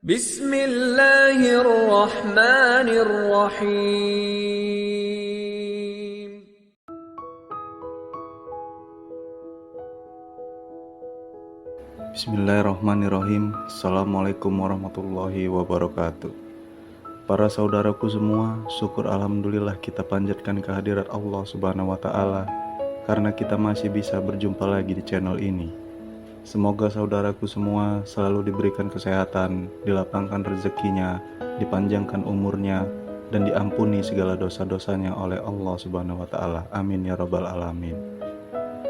Bismillahirrahmanirrahim. Bismillahirrahmanirrahim. Assalamualaikum warahmatullahi wabarakatuh. Para saudaraku semua, syukur alhamdulillah kita panjatkan kehadirat Allah Subhanahu wa Ta'ala karena kita masih bisa berjumpa lagi di channel ini. Semoga saudaraku semua selalu diberikan kesehatan, dilapangkan rezekinya, dipanjangkan umurnya, dan diampuni segala dosa-dosanya oleh Allah Subhanahu wa Ta'ala. Amin ya rabbal alamin.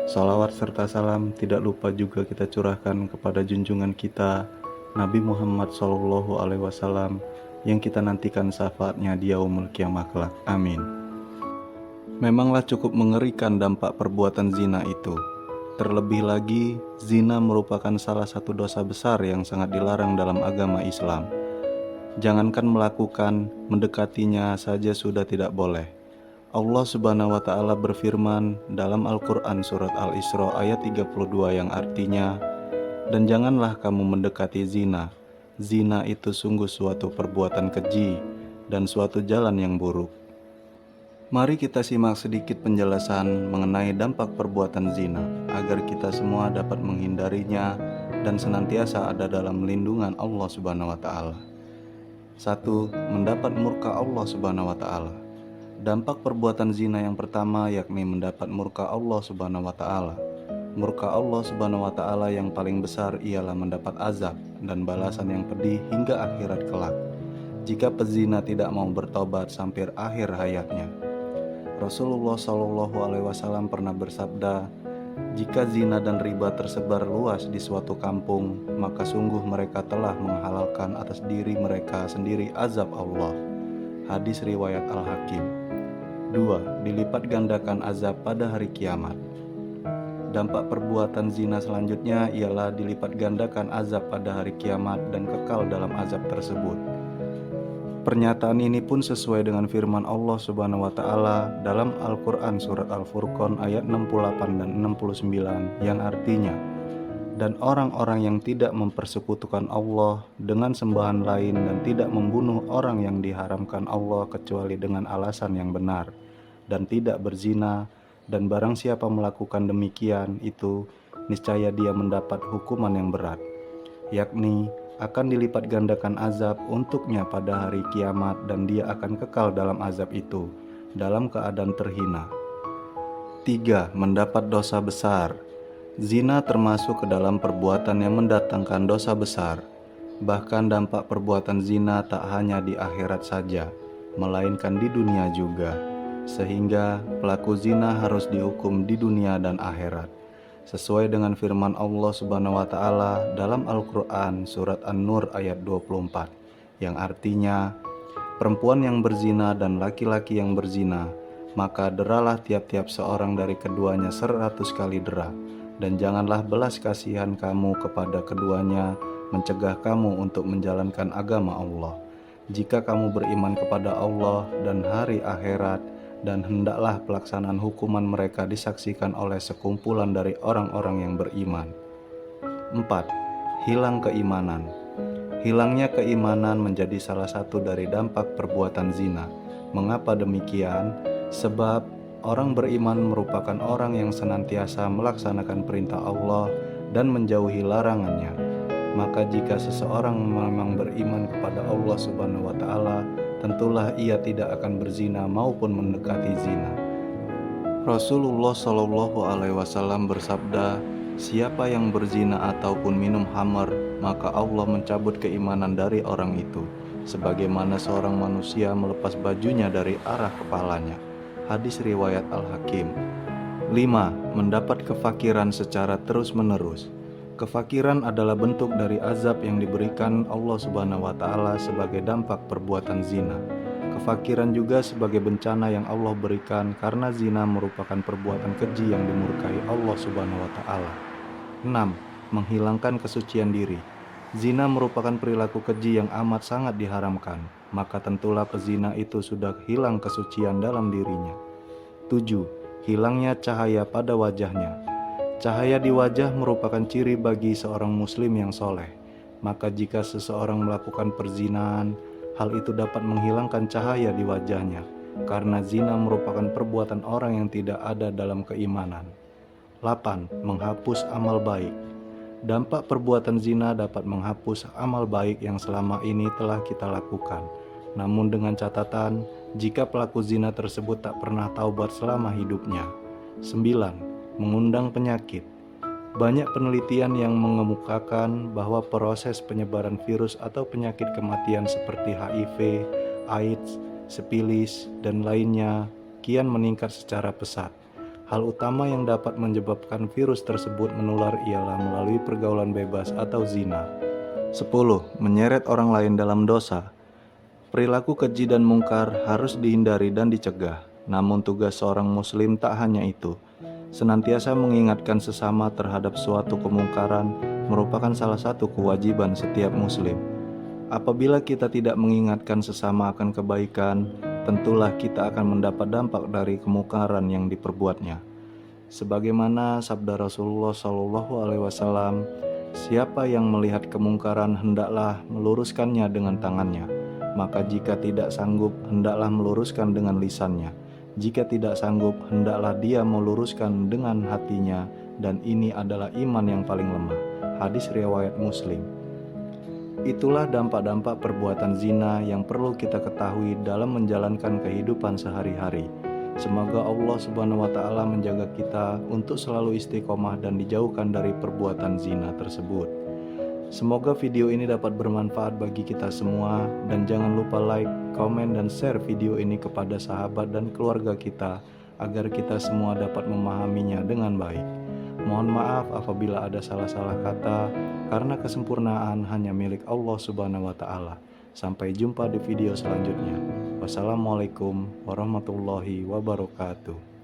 Salawat serta salam tidak lupa juga kita curahkan kepada junjungan kita Nabi Muhammad SAW yang kita nantikan syafaatnya di yaumul kiamah kelak. Amin. Memanglah cukup mengerikan dampak perbuatan zina itu. Terlebih lagi, zina merupakan salah satu dosa besar yang sangat dilarang dalam agama Islam. Jangankan melakukan, mendekatinya saja sudah tidak boleh. Allah Subhanahu wa Ta'ala berfirman dalam Al-Quran surat Al-Isra ayat 32 yang artinya, "Dan janganlah kamu mendekati zina. Zina itu sungguh suatu perbuatan keji dan suatu jalan yang buruk." Mari kita simak sedikit penjelasan mengenai dampak perbuatan zina agar kita semua dapat menghindarinya dan senantiasa ada dalam lindungan Allah Subhanahu wa Ta'ala. 1. Mendapat murka Allah Subhanahu wa Ta'ala. Dampak perbuatan zina yang pertama yakni mendapat murka Allah Subhanahu wa Ta'ala. Murka Allah Subhanahu wa Ta'ala yang paling besar ialah mendapat azab dan balasan yang pedih hingga akhirat kelak jika pezina tidak mau bertobat sampai akhir hayatnya. Rasulullah SAW pernah bersabda, "Jika zina dan riba tersebar luas di suatu kampung, maka sungguh mereka telah menghalalkan atas diri mereka sendiri azab Allah." Hadis riwayat Al-Hakim. 2. Dilipat gandakan azab pada hari kiamat. Dampak perbuatan zina selanjutnya ialah dilipat gandakan azab pada hari kiamat dan kekal dalam azab tersebut. Pernyataan ini pun sesuai dengan firman Allah Subhanahu wa Ta'ala dalam Al-Quran surat Al-Furqan ayat 68 dan 69 yang artinya, "Dan orang-orang yang tidak mempersekutukan Allah dengan sembahan lain dan tidak membunuh orang yang diharamkan Allah kecuali dengan alasan yang benar, dan tidak berzina, dan barang siapa melakukan demikian itu, niscaya dia mendapat hukuman yang berat, yakni akan dilipat gandakan azab untuknya pada hari kiamat dan dia akan kekal dalam azab itu, dalam keadaan terhina." 3. Mendapat dosa besar. Zina termasuk ke dalam perbuatan yang mendatangkan dosa besar. Bahkan dampak perbuatan zina tak hanya di akhirat saja, melainkan di dunia juga. Sehingga pelaku zina harus dihukum di dunia dan akhirat. Sesuai dengan firman Allah Subhanahu wa Ta'ala dalam Al-Quran surat An-Nur ayat 24 yang artinya, "Perempuan yang berzina dan laki-laki yang berzina, maka deralah tiap-tiap seorang dari keduanya 100 kali dera. Dan janganlah belas kasihan kamu kepada keduanya mencegah kamu untuk menjalankan agama Allah. Jika kamu beriman kepada Allah dan hari akhirat, dan hendaklah pelaksanaan hukuman mereka disaksikan oleh sekumpulan dari orang-orang yang beriman." 4. Hilang keimanan. Hilangnya keimanan menjadi salah satu dari dampak perbuatan zina. Mengapa demikian? Sebab orang beriman merupakan orang yang senantiasa melaksanakan perintah Allah dan menjauhi larangannya. Maka jika seseorang memang beriman kepada Allah Subhanahu wa Ta'ala, tentulah ia tidak akan berzina maupun mendekati zina. Rasulullah SAW bersabda, "Siapa yang berzina ataupun minum khamar, maka Allah mencabut keimanan dari orang itu, sebagaimana seorang manusia melepas bajunya dari arah kepalanya." Hadis riwayat Al-Hakim. 5. Mendapat kefakiran secara terus-menerus. Kefakiran adalah bentuk dari azab yang diberikan Allah Subhanahu wa Ta'ala sebagai dampak perbuatan zina. Kefakiran juga sebagai bencana yang Allah berikan karena zina merupakan perbuatan keji yang dimurkai Allah Subhanahu wa Ta'ala. 6. Menghilangkan kesucian diri. Zina merupakan perilaku keji yang amat sangat diharamkan, maka tentulah pezina itu sudah hilang kesucian dalam dirinya. 7. Hilangnya cahaya pada wajahnya. Cahaya di wajah merupakan ciri bagi seorang muslim yang soleh. Maka jika seseorang melakukan perzinahan, hal itu dapat menghilangkan cahaya di wajahnya, karena zina merupakan perbuatan orang yang tidak ada dalam keimanan. 8. Menghapus amal baik. Dampak perbuatan zina dapat menghapus amal baik yang selama ini telah kita lakukan. Namun dengan catatan, jika pelaku zina tersebut tak pernah taubat selama hidupnya. 9. Mengundang penyakit. Banyak penelitian yang mengemukakan bahwa proses penyebaran virus atau penyakit kematian seperti HIV, AIDS, sifilis, dan lainnya kian meningkat secara pesat. Hal utama yang dapat menyebabkan virus tersebut menular ialah melalui pergaulan bebas atau zina. 10. Menyeret orang lain dalam dosa. Perilaku keji dan mungkar harus dihindari dan dicegah. Namun tugas seorang muslim tak hanya itu. Senantiasa mengingatkan sesama terhadap suatu kemungkaran merupakan salah satu kewajiban setiap muslim. Apabila kita tidak mengingatkan sesama akan kebaikan, tentulah kita akan mendapat dampak dari kemungkaran yang diperbuatnya. Sebagaimana sabda Rasulullah SAW, siapa yang melihat kemungkaran hendaklah meluruskannya dengan tangannya, maka jika tidak sanggup hendaklah meluruskan dengan lisannya. Jika tidak sanggup, hendaklah dia meluruskan dengan hatinya, dan ini adalah iman yang paling lemah. Hadis riwayat Muslim. Itulah dampak-dampak perbuatan zina yang perlu kita ketahui dalam menjalankan kehidupan sehari-hari. Semoga Allah Subhanahu wa Ta'ala menjaga kita untuk selalu istiqomah dan dijauhkan dari perbuatan zina tersebut. Semoga video ini dapat bermanfaat bagi kita semua, dan jangan lupa like, komen, dan share video ini kepada sahabat dan keluarga kita agar kita semua dapat memahaminya dengan baik. Mohon maaf apabila ada salah-salah kata, karena kesempurnaan hanya milik Allah Subhanahu wa Ta'ala. Sampai jumpa di video selanjutnya. Wassalamualaikum warahmatullahi wabarakatuh.